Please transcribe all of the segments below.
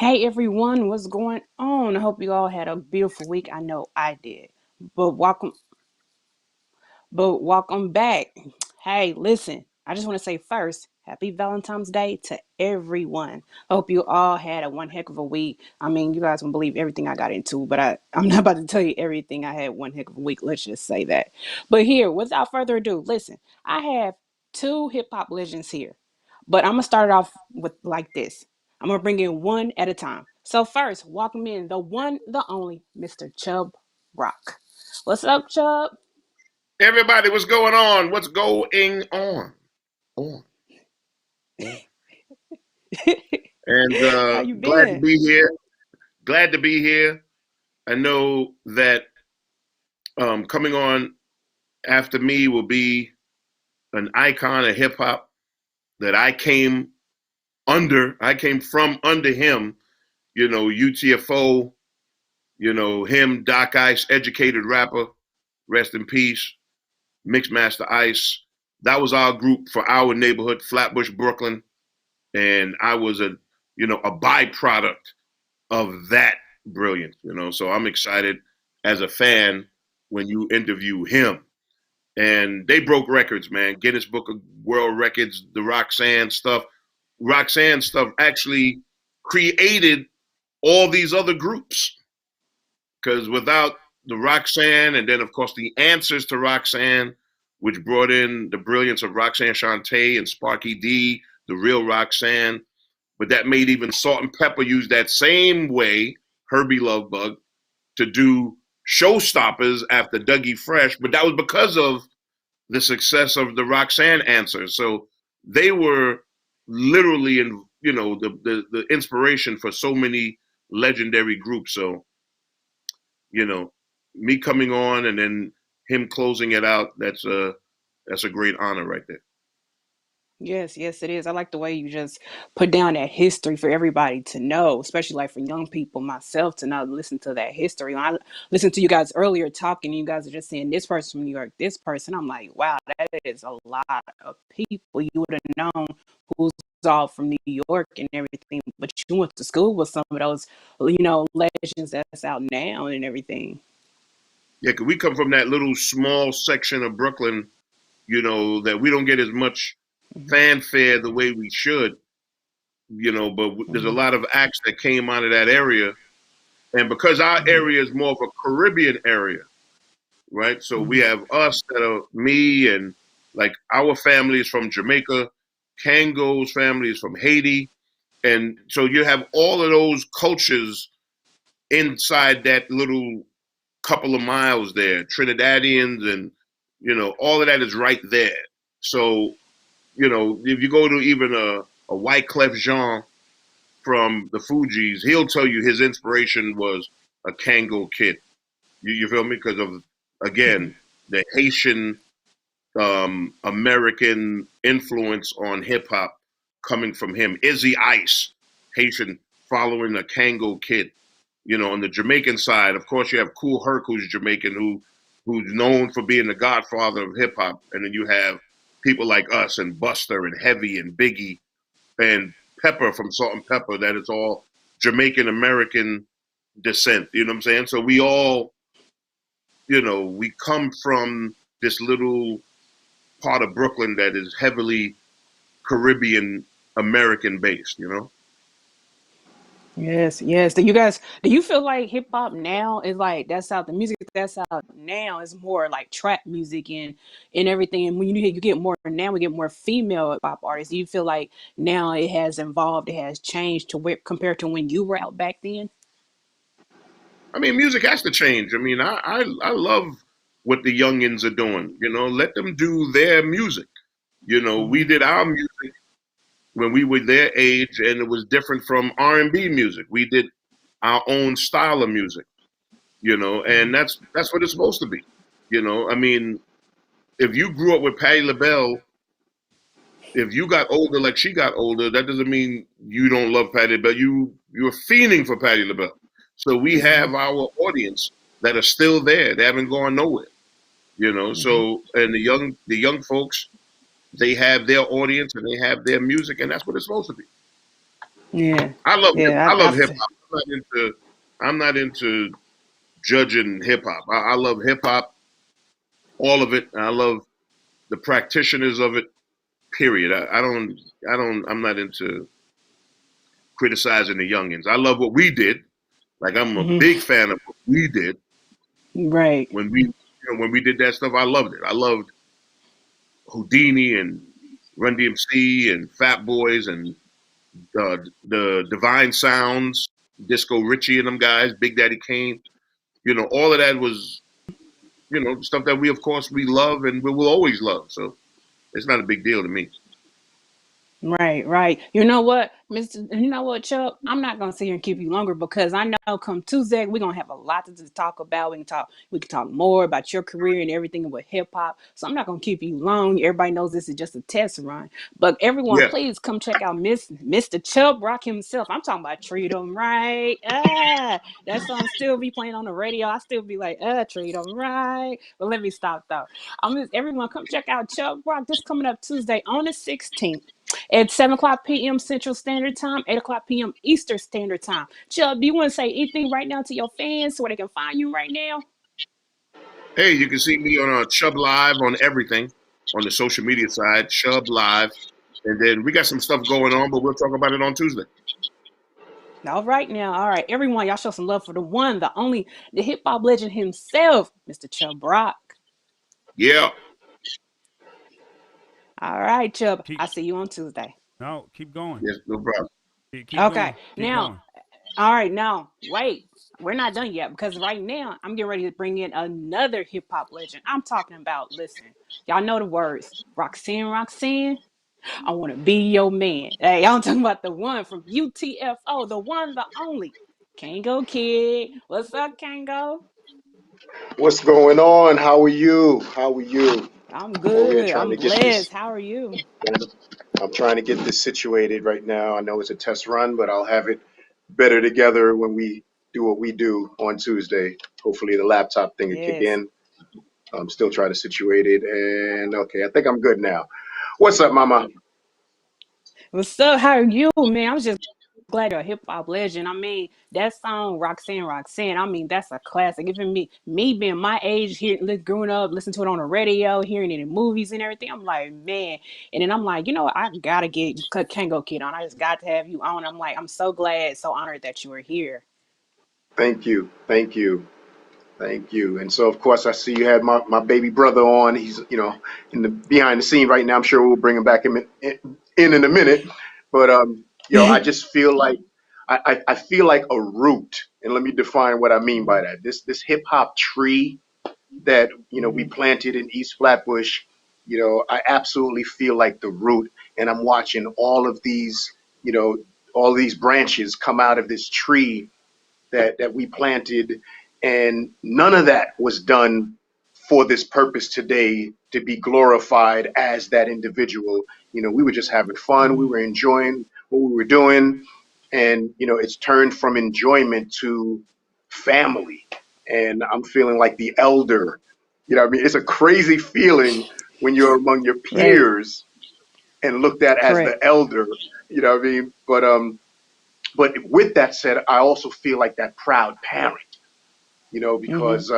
Hey everyone, what's going on? I hope you all had a beautiful week. I know I did. But welcome welcome back. Hey, listen, I just want to say first, happy Valentine's Day to everyone. Hope you all had a one heck of a week. I mean, you guys won't believe everything I got into, but I'm not about to tell you everything. I had one heck of a week. Let's just say that. But here, without further ado, listen, I have two hip hop legends here. But I'm gonna start it off with like this. I'm gonna bring in one at a time. So first, welcome in the one, the only, Mr. Chubb Rock. What's up, Chubb? Everybody, what's going on? What's going on? On. And How you glad to been? be here. Glad to be here. I know that coming on after me will be an icon of hip hop that I came under. I came from under him. UTFO. Him, Doc Ice, educated rapper. Rest in peace. Mixmaster Ice. That was our group for our neighborhood, Flatbush, Brooklyn. And I was a byproduct of that brilliance. So I'm excited as a fan when you interview him. And they broke records, man. Guinness Book of World Records, the Roxanne stuff. Roxanne stuff actually created all these other groups. Because without the Roxanne, and then of course the answers to Roxanne, which brought in the brilliance of Roxanne Shante and Sparky D, the real Roxanne, but that made even Salt and Pepper use that same way, Herbie Lovebug, to do showstoppers after Dougie Fresh. But that was because of the success of the Roxanne answers. So they were literally the inspiration for so many legendary groups. So, you know, me coming on and then him closing it out, that's a great honor right there. Yes, yes, it is. I like the way you just put down that history for everybody to know, especially like for young people, myself, to not listen to that history. When I listened to you guys earlier talking, you guys are just saying this person from New York, this person. I'm like, wow, that is a lot of people. You would have known who's all from New York and everything, but you went to school with some of those, legends that's out now and everything. Yeah, 'cause we come from that little small section of Brooklyn, that we don't get as much Hmm. fanfare the way we should, but there's a Hmm. lot of acts that came out of that area. And because our Hmm. area is more of a Caribbean area, right? So we Hmm. have us that are me and like our family is from Jamaica, Kangol's family is from Haiti. And so you have all of those cultures inside that little couple of miles there, Trinidadians and, all of that is right there. So, if you go to even a Wyclef Jean from the Fugees, he'll tell you his inspiration was a Kangol Kid. You feel me? Because of, again, the Haitian American influence on hip hop coming from him. Izzy Ice, Haitian, following a Kangol Kid. On the Jamaican side, of course, you have Kool Herc, who's Jamaican, who's known for being the godfather of hip hop, and then you have people like us and Buster and Heavy and Biggie and Pepper from Salt and Pepper. That is all Jamaican American descent. You know what I'm saying? So we all, we come from this little part of Brooklyn that is heavily Caribbean American based. Yes, yes. Do you feel like hip hop now is like that's out the music that's out now is more like trap music and everything. And when you get more now, we get more female hip hop artists. Do you feel like now it has evolved, it has changed to where compared to when you were out back then? I mean, music has to change. I mean, I love what the youngins are doing. Let them do their music. We Hmm. did our music when we were their age, and it was different from R&B music. We did our own style of music. And Hmm. that's what it's supposed to be. I mean, if you grew up with Patti LaBelle, if you got older like she got older, that doesn't mean you don't love Patti LaBelle. You're fiending for Patti LaBelle. So we Hmm. have our audience that are still there. They haven't gone nowhere. Hmm. So and the young folks, they have their audience and they have their music, and that's what it's supposed to be. Yeah. I Yeah. love hip hop. I'm not into judging hip hop. I love hip hop, all of it. I love the practitioners of it. Period. I'm not into criticizing the youngins. I love what we did. Like I'm a Hmm. big fan of what we did Right. when we did that stuff. I loved it. I loved Houdini and Run DMC and Fat Boys and the Divine Sounds, Disco Richie and them guys, Big Daddy Kane. All of that was stuff that we of course we love and we will always love. So it's not a big deal to me. Right, right. You know what, Mr. You know what, Chuck? I'm not gonna sit here and keep you longer because I know come Tuesday we're gonna have a lot to talk about. We can talk more about your career and everything with hip hop. So I'm not gonna keep you long. Everybody knows this is just a test run. But everyone, Yeah. please come check out Mr. Chubb Rock himself. I'm talking about treat 'em right. That song still be playing on the radio. I still be like, treat 'em right. But let me stop though. Everyone come check out Chubb Rock this coming up Tuesday on the 16th at 7 o'clock p.m. Central Standard Time, 8 o'clock p.m. Eastern Standard Time. Chubb, do you want to say anything right now to your fans so where they can find you right now? Hey, you can see me on Chubb Live on everything on the social media side, Chubb Live. And then we got some stuff going on, but we'll talk about it on Tuesday. All right now. All right, everyone, y'all show some love for the one, the only, the hip hop legend himself, Mr. Chubb Rock. Yeah. All right, Chubb. Keep I'll see you on Tuesday. no, keep going. Yes, no problem. Keep Okay. going. Keep Now, going. all right, now, wait. We're not done yet because right now I'm getting ready to bring in another hip hop legend. I'm talking about, listen, y'all know the words Roxanne Roxanne. I want to be your man. Hey, I'm talking about the one from UTFO, the one, the only. Kangol Kid. What's up, Kango? What's going on? How are you? How are you? I'm I'm over here good. trying I'm to get this. blessed. How are you? I'm trying to get this situated right now. I know it's a test run, but I'll have it better together when we do what we do on Tuesday. Hopefully, the laptop thing will kick Yes. in. I'm still trying to situate it, and okay, I think I'm good now. What's up, Mama? What's up? How are you, man? I was just glad you're a hip hop legend. I mean, that song Roxanne Roxanne. I mean, that's a classic. Even me being my age, here, growing up, listening to it on the radio, hearing it in movies and everything. I'm like, man. And then I'm like, you know what? I gotta get Kango Kid on. I just got to have you on. I'm like, I'm so glad, so honored that you are here. Thank you, thank you. Thank you. And so, of course, I see you had my baby brother on. He's, in the behind the scene right now. I'm sure we'll bring him back in a minute. But, I just feel like I feel like a root. And let me define what I mean by Hmm. that. This hip hop tree that, we Hmm. planted in East Flatbush, I absolutely feel like the root. And I'm watching you know, all these branches come out of this tree that we planted, and none of that was done for this purpose today to be glorified as that individual. We were just having fun. We Hmm. were enjoying what we were doing, and it's turned from enjoyment to family. And I'm feeling like the elder. What I mean? It's a crazy feeling when you're among your Right. peers and looked at as the Correct. elder. You know what I mean? But with that said, I also feel like that proud parent, Hmm. because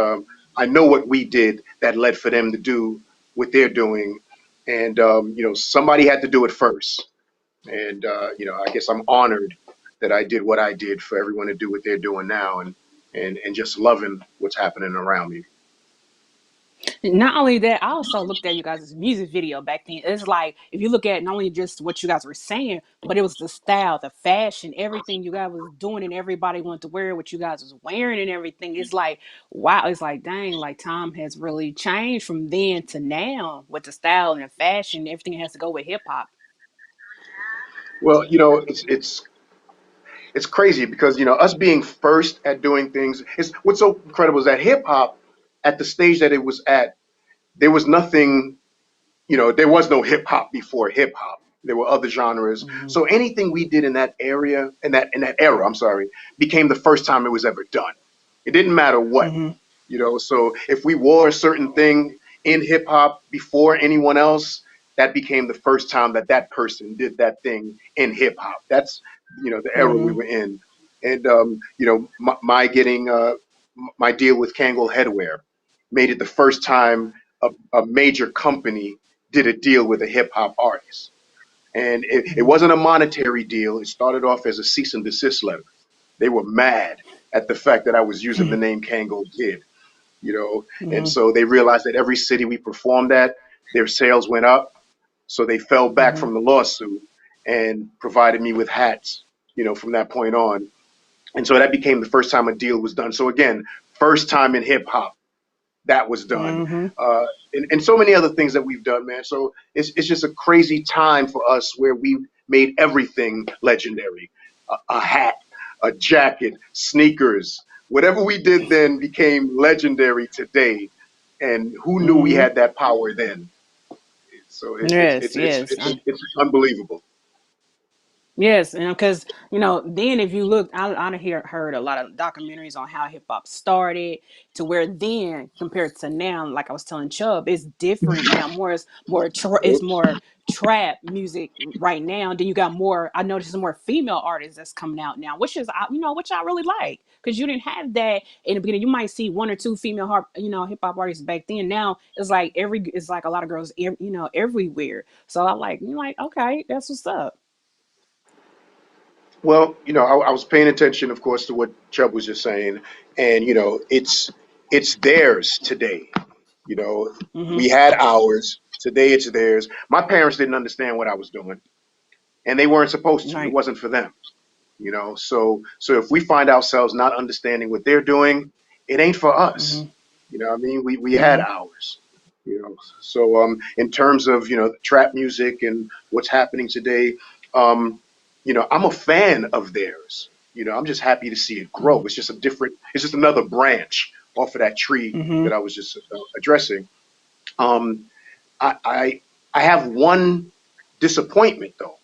I know what we did that led for them to do what they're doing. And, somebody had to do it first. And, I guess I'm honored that I did what I did for everyone to do what they're doing now, and just loving what's happening around me. Not only that, I also looked at you guys' music video back then. It's like if you look at not only just what you guys were saying, but it was the style, the fashion, everything you guys was doing, and everybody wanted to wear what you guys was wearing and everything. It's like wow, it's like dang, like time has really changed from then to now with the style and the fashion. Everything has to go with hip hop. Well, it's crazy because, us being first at doing things is what's so incredible is that hip hop at the stage that it was at, there was nothing. There was no hip hop before hip hop. There were other genres. Hmm. So anything we did in that area, in that era, I'm sorry, became the first time it was ever done. It didn't matter what, Hmm. So if we wore a certain thing in hip hop before anyone else, that became the first time that that person did that thing in hip hop. the era we Mm-hmm. were in. And my getting my deal with Kangol Headwear made it the first time a major company did a deal with a hip hop artist. And it Mm-hmm. wasn't a monetary deal. It started off as a cease and desist letter. They were mad at the fact that I was using the name Kangol Kid, and Mm-hmm. so they realized that every city we performed at, their sales went up. So they fell back Mm-hmm. from the lawsuit and provided me with hats, from that point on. And so that became the first time a deal was done. So again, first time in hip hop that was done. Mm-hmm. And so many other things that we've done, man. So it's just a crazy time for us where we made everything legendary. A hat, a jacket, sneakers, whatever we did then became legendary today. And who knew we Mm-hmm. had that power then? So Yes, yes. it's unbelievable. Yes, and because then if you look, heard a lot of documentaries on how hip hop started to where then compared to now. Like I was telling Chubb, it's different now. It's more trap music right now. Then you got more. I noticed some more female artists that's coming out now, which is which I really like because you didn't have that in the beginning. You might see one or two female hip hop artists back then. Now it's like a lot of girls everywhere. So I like okay, that's what's up. Well, I was paying attention, of course, to what Chubb was just saying, and it's theirs today. You know, we Mm-hmm. had ours. Today it's theirs. My parents didn't understand what I was doing, and they weren't supposed to. It Right. wasn't for them. So if we find ourselves not understanding what they're doing, it ain't for us. Mhm. What I mean? We had Mhm. ours. So in terms of trap music and what's happening today, I'm a fan of theirs. I'm just happy to see it grow. Mhm. It's just another branch off of that tree that Mhm. I was just addressing. Um, I I have one disappointment though,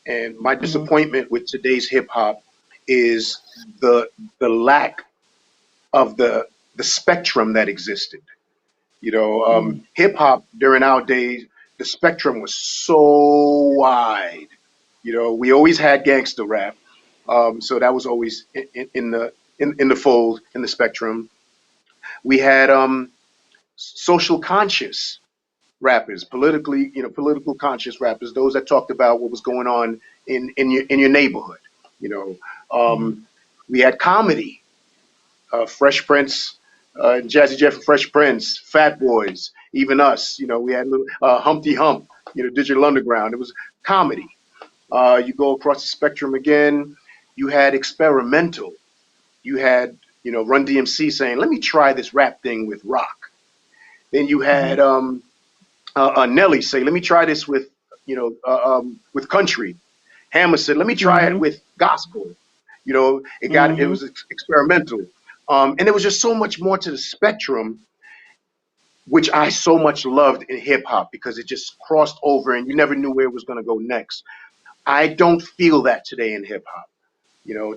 and my Mhm. disappointment with today's hip hop is the the lack of the spectrum that existed. Mhm. Hip hop during our days, the spectrum was so wide. We always had gangster rap, so that was always in the fold in the spectrum. We had social conscious rappers, political conscious rappers, those that talked about what was going on in your neighborhood. You know, Mhm. um, we had comedy, Fresh Prince, Jazzy Jeff and Fresh Prince, Fat Boys, even us. We had little Humpty Hump, Digital Underground. It was comedy. You go across the spectrum again. You had experimental. You had Run DMC saying, "Let me try this rap thing with rock." Then you had Mhm. Nelly say, "Let me try this with country." Hammer said, "Let me try it Mhm. with gospel." It Mhm. was experimental, and there was just so much more to the spectrum, which I so much loved in hip hop because it just crossed over, and you never knew where it was going to go next. I don't feel that today in hip hop.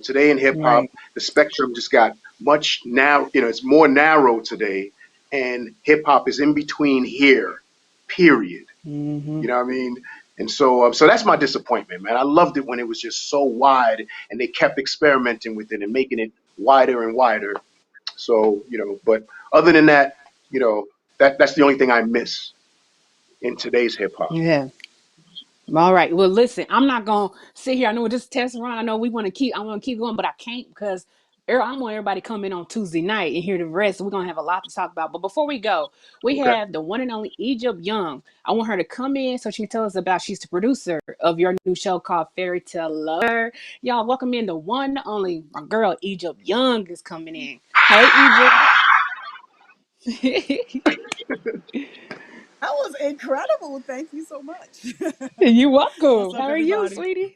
Today in hip hop, Right. the spectrum just got much narrow. It's more narrow today, and hip hop is in between here. Period. Mhm. You know what I mean? And so that's my disappointment, man. I loved it when it was just so wide, and they kept experimenting with it and making it wider and wider. So but other than that, you know, that's the only thing I miss in today's hip hop. Yeah. All right. Well, listen, I'm not gonna sit here. I know we're just testing around. I know we want to keep. I want to keep going, but I can't because I want everybody to come in on Tuesday night and hear the rest. We're gonna have a lot to talk about. But before we go, we Okay. have the one and only Egypt Young. I want her to come in so she can tell us about. She's the producer of your new show called Fairy Tale Lover. Y'all welcome in the one only my girl Egypt Young is coming in. Hey, Egypt. That was incredible. Thank you so much. You What's welcome. up, How are you, everybody? sweetie?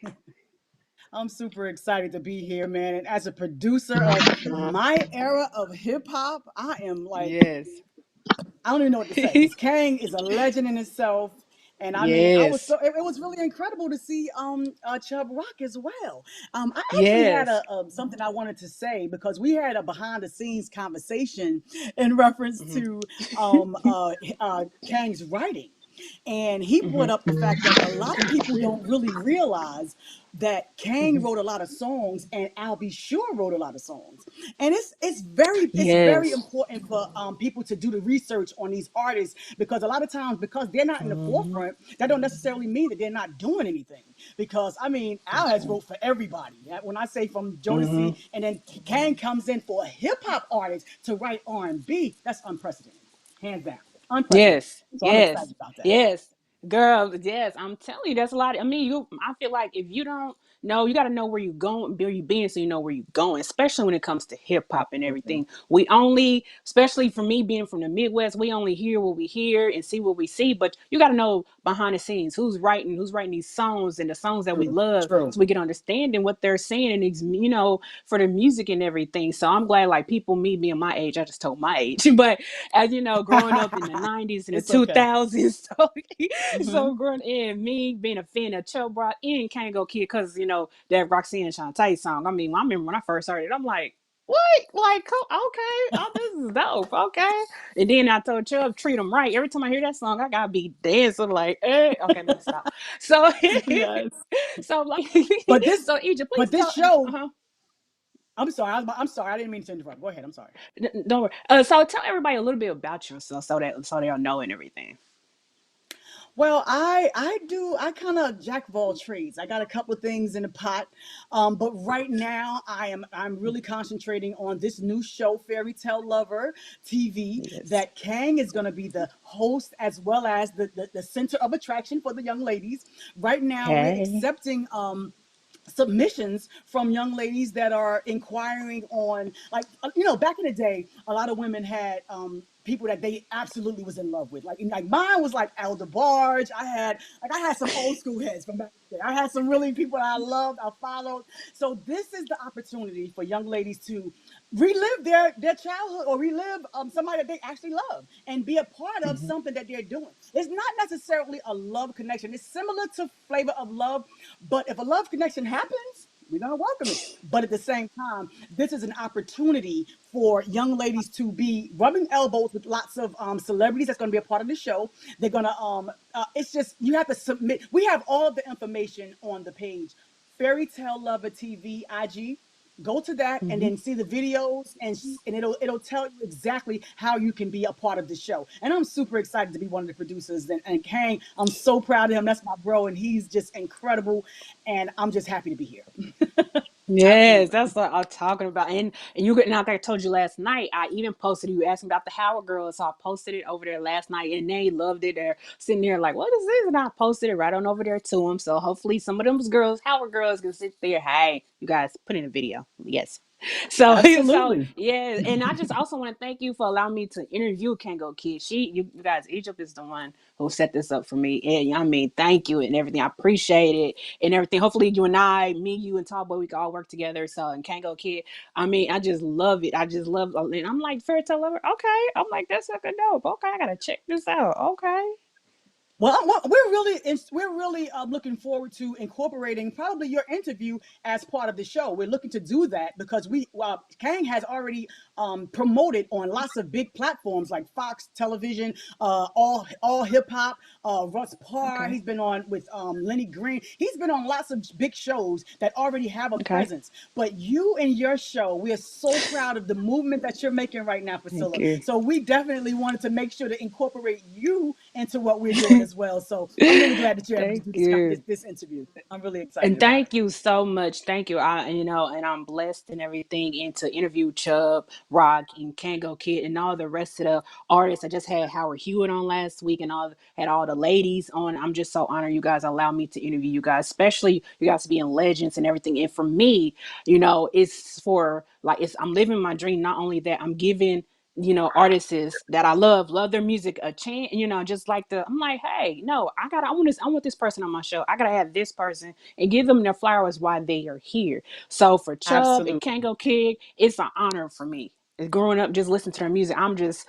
I'm super excited to be here, man. And as a producer of my era of hip hop, I am like, Yes. I don't even know what to say because Kang is a legend in itself. And I mean, I was Yes. so it was really incredible to see Chubb Rock as well. I actually had Yes. a something I wanted to say because we had a behind the scenes conversation in reference Mhm. to Kang's writing. And he brought Hmm. up the fact that a lot of people don't really realize that Kang Hmm. wrote a lot of songs and Al B. Sure wrote a lot of songs. And it's very Yes. important for people to do the research on these artists, because a lot of times, because they're not in the Hmm. forefront, that don't necessarily mean that they're not doing anything. Because I mean, Al That's has right. wrote for everybody. When I say from Hmm. Jodeci, and then Kang comes in for a hip hop artist to write R&B, that's unprecedented, hands down, unprecedented. Yes, So I'm yes, excited about that. yes, girl. Yes, I'm telling you, that's a lot. I mean, you. I feel like if you don't know, you got to know where you going, where you being, so you know where you going. Especially when it comes to hip hop and Absolutely. everything. We only, especially for me being from the Midwest, we only hear what we hear and see what we see. But you got to know behind the scenes who's writing these songs and the songs that we True. love, True. so we can understanding what they're saying and for the music and everything. So I'm glad, like people, me being my age, I just told my age, but as you know, growing up in the 90s and the It's okay. 2000s. So, Hmm. so growing in me being a fan of Chubb Rock and Kangol Kid, because, that Roxanne Shantae song. I mean, I remember when I first heard it, I'm like, what? Like, okay, oh, this is dope. Okay. And then I told Chubb, treat them right. Every time I hear that song, I gotta be dancing like, okay, let me stop. So, Yes. so like, But this, so Egypt, please but this tell. show. Uh-huh. I'm sorry. I'm sorry. I didn't mean to interrupt. Go ahead. I'm sorry. Don't worry. So tell everybody a little bit about yourself, so they'll know and everything. Well, I kind of jack of all trades. I got a couple of things in the pot, but right now I'm really concentrating on this new show, Fairy Tale Lover TV, Yes. that Kang is going to be the host as well as the center of attraction for the young ladies. Right now, we're Hey. accepting submissions from young ladies that are inquiring on, like, back in the day, a lot of women had people that they absolutely was in love with, like mine was like Elder Barge. I had some old school heads from back then. I had some really people that I loved, I followed. So this is the opportunity for young ladies to relive their childhood, or relive somebody that they actually love and be a part of Hmm. something that they're doing. It's not necessarily a love connection. It's similar to Flavor of Love, but if a love connection happens, we're gonna welcome it. But at the same time, this is an opportunity for young ladies to be rubbing elbows with lots of celebrities that's going to be a part of the show. They're gonna it's just, you have to submit. We have all the information on the page, Fairy Tale Lover TV IG. Go to that and Hmm. then see the videos, and it'll tell you exactly how you can be a part of the show. And I'm super excited to be one of the producers. And Kang, I'm so proud of him. That's my bro, and he's just incredible. And I'm just happy to be here. Yes, Absolutely. that's what I'm talking about. And you could, like I told you last night, I even posted, you asked me about the Howard girls, so I posted it over there last night, and they loved it. They're sitting there like, what is this? And I posted it right on over there to them. So hopefully some of them girls, Howard girls, can sit there. Hey, you guys, put in a video. Yes. So, so Absolutely. yeah, and I just also want to thank you for allowing me to interview Kango Kid. You guys, Egypt is the one who set this up for me, and I mean, thank you and everything. I appreciate it and everything. Hopefully, you and I, me, you, and Tallboy, we can all work together. So, and Kango Kid, I mean, I just love it. I just love, and I'm like, fairy tale lover. Okay, I'm like, that's fucking dope. Okay, I gotta check this out. Okay. Well, we're really looking forward to incorporating probably your interview as part of the show. We're looking to do that because Kang has already promoted on lots of big platforms like Fox Television, all hip hop, Russ Parr. Okay. He's been on with Lenny Green. He's been on lots of big shows that already have a Okay. presence. But you and your show, we are so proud of the movement that you're making right now, Thank Priscilla. you. So we definitely wanted to make sure to incorporate you into what we're doing as well. So I'm really glad that you're able to Thank do this you. this interview. I'm really excited And about it. thank you so much. Thank you. And I'm blessed and everything. And to interview Chubb, Rock, and Kango Kid, and all the rest of the artists. I just had Howard Hewitt on last week, and had all the ladies on. I'm just so honored you guys allow me to interview you guys, especially you guys being legends and everything. And for me, it's for like I'm living my dream. Not only that, I'm giving artists that I love their music a chance, just like I'm like, hey, no, I want this person on my show. I gotta have this person and give them their flowers while they are here. So for Chubb and Absolutely. Kango Kid, it's an honor for me. Growing up, just listening to their music, I just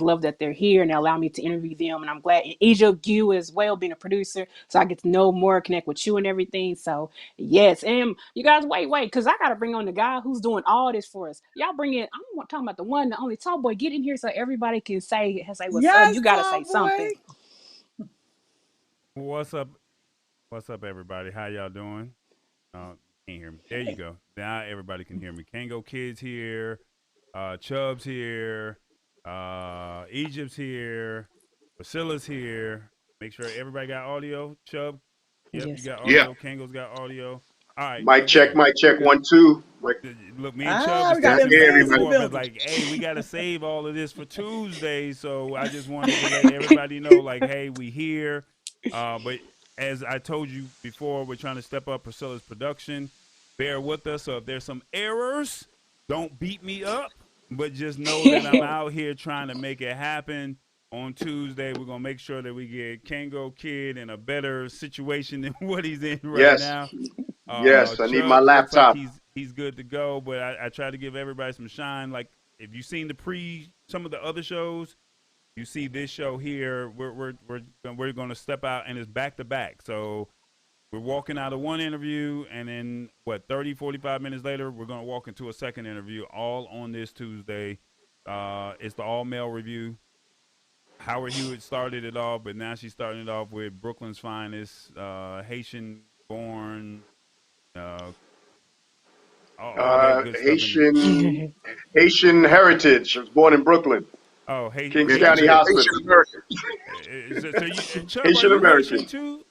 love that they're here and they allow me to interview them. And I'm glad, and Egypt, you as well, being a producer, so I get to know more, connect with you and everything. So yes, and you guys, wait, because I gotta bring on the guy who's doing all this for us. Y'all bring in. I'm talking about the one, the only tall boy. Get in here so everybody can say what's up. Yes, You gotta say Tom boy. something. What's up? What's up, everybody? How y'all doing? Can't hear me. There you Hey. go. Now everybody can hear me. Kangol Kid's here. Chubb's here. Egypt's here. Priscilla's here. Make sure everybody got audio. Chubb, yep, you Yes. got Yeah. audio. Kangol's got audio. All right, Mic check, again, mic check, because 1, 2. look, me and Chubb was We got That's talking MCs yeah, back in and the everybody. forth. It's building. like, hey, we got to save all of this for Tuesday. So I just wanted to let everybody know, like, hey, we here. But as I told you before, we're trying to step up Priscilla's production. Bear with us. So if there's some errors, don't beat me up. But just know that I'm out here trying to make it happen. On Tuesday, we're gonna make sure that we get Kangol Kid in a better situation than what he's in right Yes, now. yes. I need my Chubbs looks like laptop. he's good to go, but I try to give everybody some shine. Like if you've seen some of the other shows, you see this show here. We're going to step out and it's back to back. So we're walking out of one interview and then 45 minutes later we're going to walk into a second interview, all on this Tuesday. It's the all male review. Howard Hewitt started it all, but now she's starting it off with Brooklyn's finest, Haitian born, uh, all that good stuff in the. Haitian heritage. I was born in Brooklyn, Oh, Kings Yeah, she's County a Haitian. Hospital. Haitian American. So you, Chubb, are Haitian you American. Haitian too?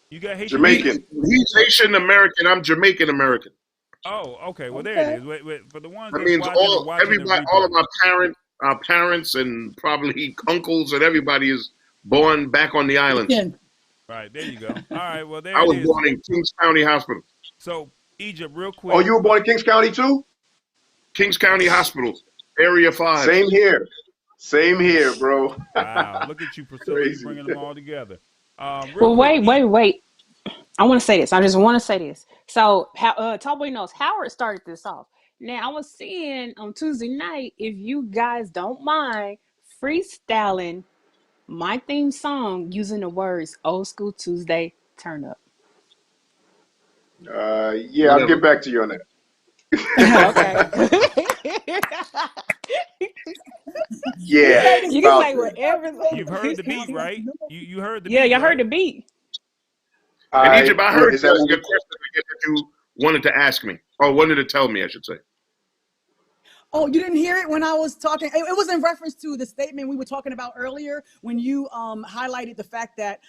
You got Haitian roots? Jamaican. He's Haitian American. I'm Jamaican American. Oh, okay. Well, there it Okay. is. For the ones That that's means watching or watching the all of replay. our parents, and probably uncles and everybody is born back on the islands. Right, there you go. All right, well, there I it was is. born in Kings County Hospital. So, Egypt, real Oh, quick. you were born in Kings County too? Kings County Hospital, Area 5. Same here. Same here, bro. Wow, look at you, Priscilla. You Crazy. bringing them all together. Real Well, quick, wait. I want to say this. I just want to say this. So, Tallboy knows Howard started this off. Now, I was seeing on Tuesday night, if you guys don't mind freestyling my theme song using the words "Old School Tuesday Turn Up." Yeah, I'll Whatever. get back to you on that. Okay. Yeah, You can about say that. whatever. you've heard the beat, right? You heard the Yeah, beat, y'all heard right? the beat. And Egypt, I heard Is that what your question that you wanted to ask me, or wanted to tell me, I should say. Oh, you didn't hear it when I was talking? It was in reference to the statement we were talking about earlier when you highlighted the fact that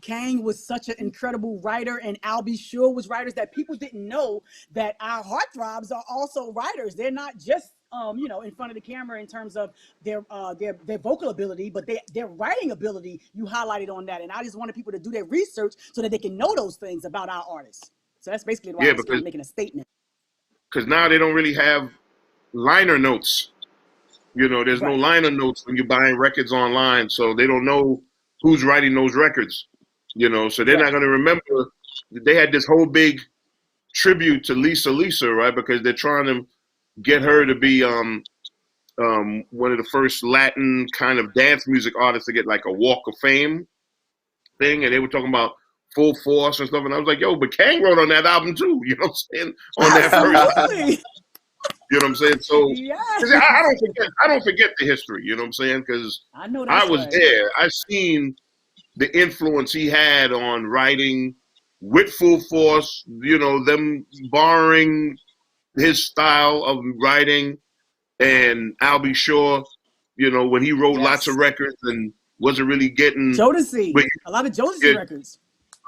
Kang was such an incredible writer and Albie Shore was writers, that people didn't know that our heartthrobs are also writers. They're not just in front of the camera in terms of their vocal ability, but their writing ability. You highlighted on that, and I just wanted people to do their research so that they can know those things about our artists. So that's basically why I Yeah, was kind of making a statement. because now they don't really have liner notes. There's no Right. liner notes when you're buying records online, so they don't know who's writing those records. So they're not Right. going to remember. They had this whole big tribute to Lisa, right? Because they're trying to get her to be one of the first Latin kind of dance music artists to get like a Walk of Fame thing, and they were talking about Full Force and stuff, and I was like, yo, but Kang wrote on that album too, you know what I'm saying? On that first, Absolutely. you know what I'm saying? So, Yes. I don't forget the history, you know what I'm saying? Because I know I that's was right. there. I seen the influence he had on writing with Full Force, them borrowing his style of writing, and Albie Shore, when he wrote lots of Yes. records and wasn't really getting, Jodeci. but A lot of Jodeci get records.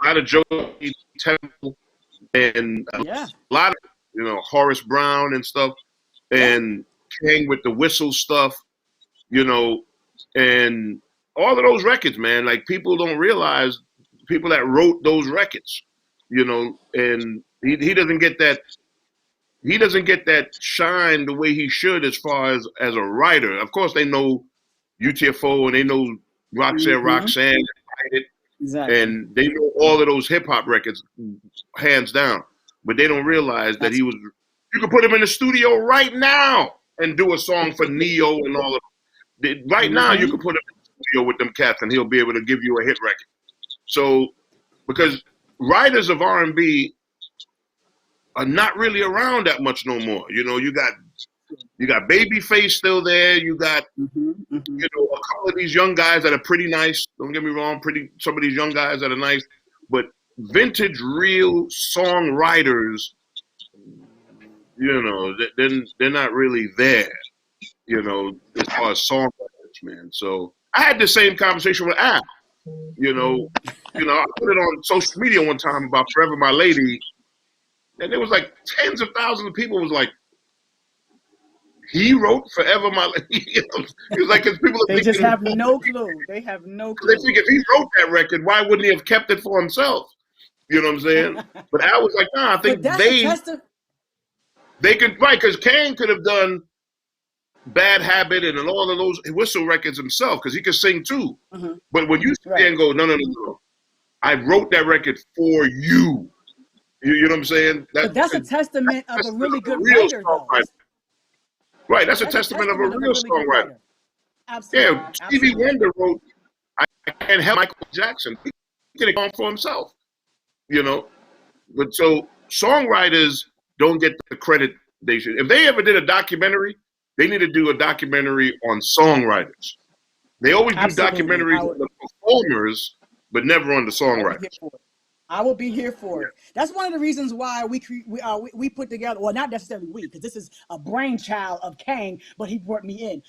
a lot of Joey Temple and a Yeah. lot of, Horace Brown and stuff, Yeah. and King with the whistle stuff, you know, and all of those records, man, like people don't realize people that wrote those records, and he doesn't get that shine the way he should as far as a writer. Of course, they know UTFO and they know Roxanne Mm-hmm. Roxanne, Exactly. and they know all of those hip hop records hands down. But they don't realize that That's you could put him in the studio right now and do a song for Neo and all of them. Right now, you could put him in the studio with them cats and he'll be able to give you a hit record. So, because writers of R&B are not really around that much no more. You got You got Babyface still there. You got you know, a couple of these young guys that are pretty nice. Don't get me wrong, some of these young guys that are nice, but vintage, real songwriters, you know, they're not really there, you know, as far as songwriters, man. So I had the same conversation with Al. You know, I put it on social media one time about Forever My Lady, and there was like tens of thousands of people was like, he wrote Forever My Lady. You know, it was like, because people are They thinking, just have no clue. They have no clue. they think if he wrote that record, why wouldn't he have kept it for himself? You know what I'm saying? But Al was like, nah, I think they could, right, because Kane could have done Bad Habit and all of those whistle records himself, because he could sing too. But when you sit there and go, no, I wrote that record for you. You know what I'm saying? But that's a testament of a really good writer, though. Right, that's a testament of a real songwriter. Absolutely. Yeah, Stevie Wonder wrote I Can't Help Michael Jackson. He could have gone for himself, you know. But so songwriters don't get the credit they should. If they ever did a documentary, they need to do a documentary on songwriters. They always do documentaries on the performers, but never on the songwriters. I will be here for it. That's one of the reasons why we put together, well, not necessarily we, because this is a brainchild of Kang, but he brought me in.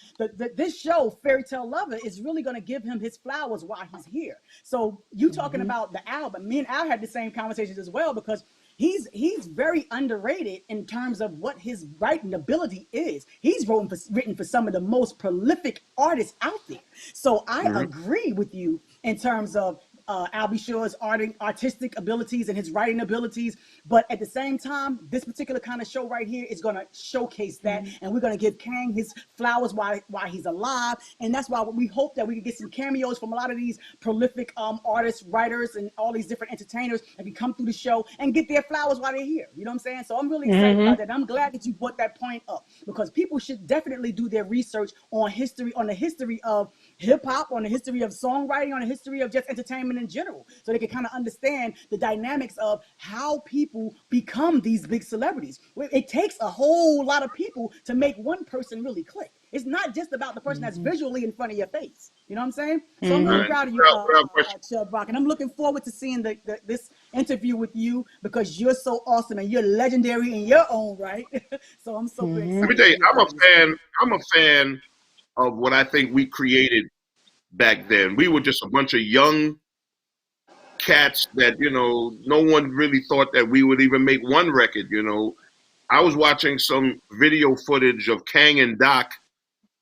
This show, Fairy Tale Lover, is really going to give him his flowers while he's here. So you talking about the album, me and Al had the same conversations as well, because he's very underrated in terms of what his writing ability is. He's written for some of the most prolific artists out there. So I agree with you in terms of Albie Shore's artistic abilities and his writing abilities, but at the same time, this particular kind of show right here is going to showcase that, and we're going to give Kang his flowers while he's alive, and that's why we hope that we can get some cameos from a lot of these prolific artists, writers, and all these different entertainers that can come through the show and get their flowers while they're here. You know what I'm saying? So I'm really excited about that. I'm glad that you brought that point up, because people should definitely do their research on the history of hip hop, on the history of songwriting, on the history of just entertainment in general, so they can kind of understand the dynamics of how people become these big celebrities. It takes a whole lot of people to make one person really click. It's not just about the person that's visually in front of your face. You know what I'm saying? So I'm really proud of you, Chubb Rock, and I'm looking forward to seeing this interview with you, because you're so awesome and you're legendary in your own right. So I'm so excited. Let me tell you, I'm a fan of what I think we created back then. We were just a bunch of young cats that, you know, no one really thought that we would even make one record. You know, I was watching some video footage of Kang and Doc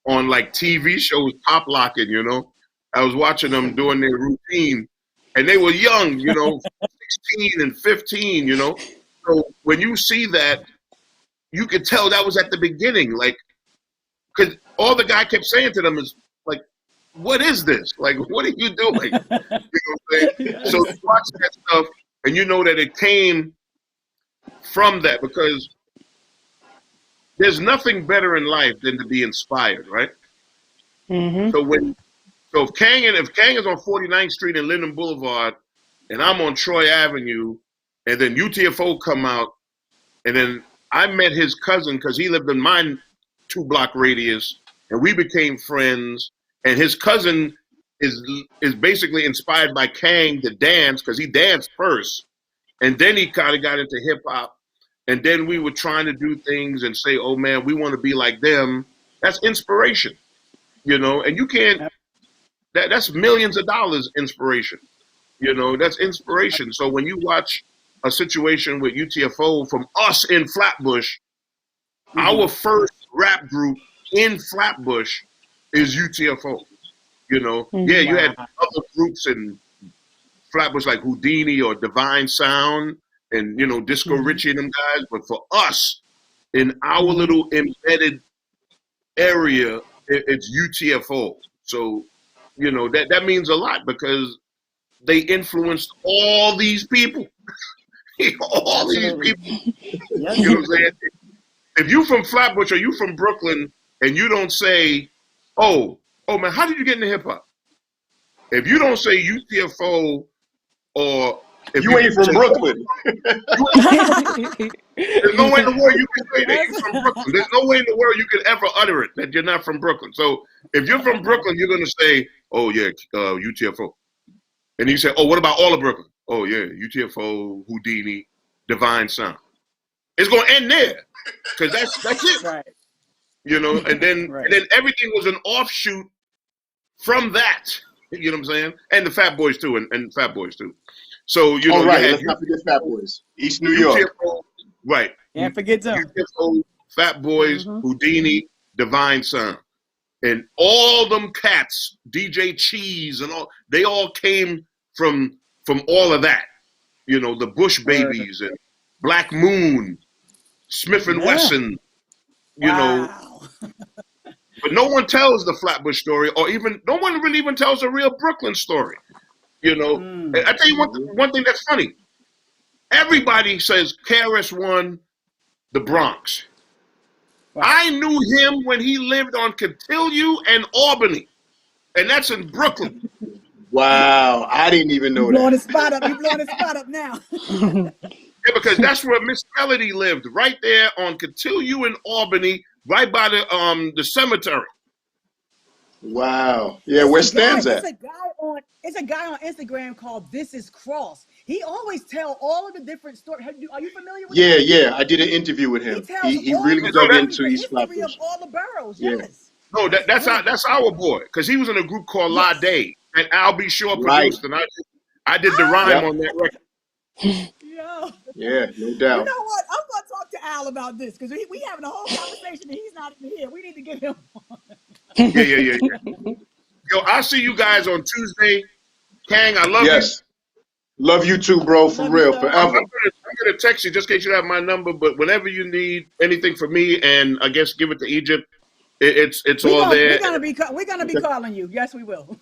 on like TV shows, Pop Locking, you know. I was watching them doing their routine, and they were young, you know, 16 and 15, you know. So when you see that, you could tell that was at the beginning, like, because all the guy kept saying to them is like, what is this? Like, what are you doing? You know what I'm saying? Yes. So you watch that stuff, and you know that it came from that, because there's nothing better in life than to be inspired, right? So if Kang is on 49th Street and Linden Boulevard, and I'm on Troy Avenue, and then UTFO come out, and then I met his cousin because he lived in my 2-block radius, and we became friends. And his cousin is basically inspired by Kang to dance, because he danced first, and then he kind of got into hip hop, and then we were trying to do things and say, oh man, we want to be like them. That's inspiration, you know. And you can't. That's millions of dollars inspiration, you know. That's inspiration. So when you watch a situation with UTFO from us in Flatbush, our first rap group in Flatbush is UTFO, you know. Yeah, you had other groups in Flatbush like Houdini or Divine Sound and, you know, Disco Richie and them guys. But for us, in our little embedded area, it's UTFO. So, you know, that means a lot, because they influenced all these people. All these people. You know what I'm saying? If you from Flatbush or you from Brooklyn and you don't say, oh man, how did you get into hip hop? If you don't say UTFO, or if you ain't from Brooklyn. There's no way in the world you can say that you're from That's- Brooklyn. There's no way in the world you could ever utter it that you're not from Brooklyn. So if you're from Brooklyn, you're gonna say, "Oh yeah, UTFO," and you say, "Oh, what about all of Brooklyn?" "Oh yeah, UTFO, Houdini, Divine Sound." It's gonna end there because that's it, right. you know. And then Right. and then everything was an offshoot from that. You know what I'm saying? And the Fat Boys too, and Fat Boys too. So you know, All right, you had let's not forget Fat Boys. East New York. UTFO, right? Can't forget them. UTFO, Fat Boys, Houdini, Divine Sound, and all them cats, DJ Cheese, and all they all came from all of that. You know, the Bush Babies and Black Moon, Smith and Yeah. Wesson. You know, Wow. but no one tells the Flatbush story, or even no one really even tells a real Brooklyn story. You know, I tell you one thing that's funny. Everybody says KRS-One, the Bronx. Right. I knew him when he lived on Cotillion and Albany, and that's in Brooklyn. Wow, I didn't even know You blowing that. the spot up. You blowing the spot up now. Yeah, because that's where Miss Melody lived, right there on Cotillion and Albany, right by the cemetery. Wow. Yeah, where Stan's at? It's a guy on Instagram called This Is Cross. He always tell all of the different stories. Are you familiar with Yeah, him? yeah. I did an interview with He him. tells He all really the dug stories, into the East history of Flatbush. all the boroughs. Yeah. Yes. No, that's our boy, because he was in a group called La Yes. Day, and Al B. Shaw Right. produced, and I did the rhyme Yep. on that record. Yo. Yeah, no You doubt. know what? I'm going to talk to Al about this because we having a whole conversation and he's not even here. We need to get him on. Yeah. Yo, I'll see you guys on Tuesday. Kang, I love you. Yes. Love you too, bro, for Love you, real, sir. I'm forever. gonna text you just in case you have my number. But whenever you need anything from me, and I guess give it to Egypt, it's all there. We're gonna be calling you. Yes, we will.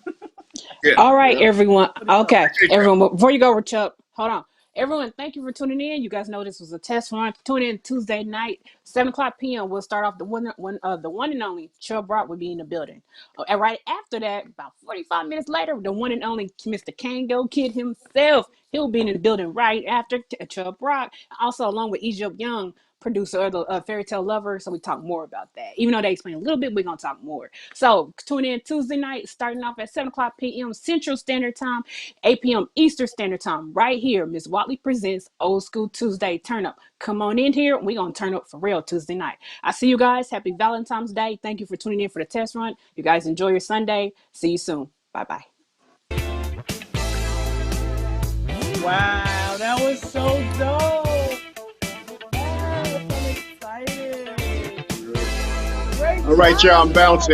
Yeah. All right, Yeah. everyone. Okay, Appreciate you. everyone. Before you go, Chuck, hold on. Everyone, thank you for tuning in. You guys know this was a test run. Tune in Tuesday night, 7:00 p.m. We'll start off the one and only Chubb Brock will be in the building. And right after that, about 45 minutes later, the one and only Mr. Kangol Kid himself, he'll be in the building right after Chubb Brock. Also, along with Egypt Young, producer of the Fairy Tale Lover. So we talk more about that. Even though they explain a little bit, we're gonna talk more. So tune in Tuesday night, starting off at 7:00 p.m. Central Standard Time, 8 p.m. Eastern Standard Time, right here. Miss Watley presents Old School Tuesday Turn Up. Come on in here. We're gonna turn up for real Tuesday night. I see you guys. Happy Valentine's Day. Thank you for tuning in for the test run. You guys enjoy your Sunday. See you soon. Bye-bye. Wow, that was so dope. Yes, I'm excited. Great All right, y'all, I'm job, bouncing.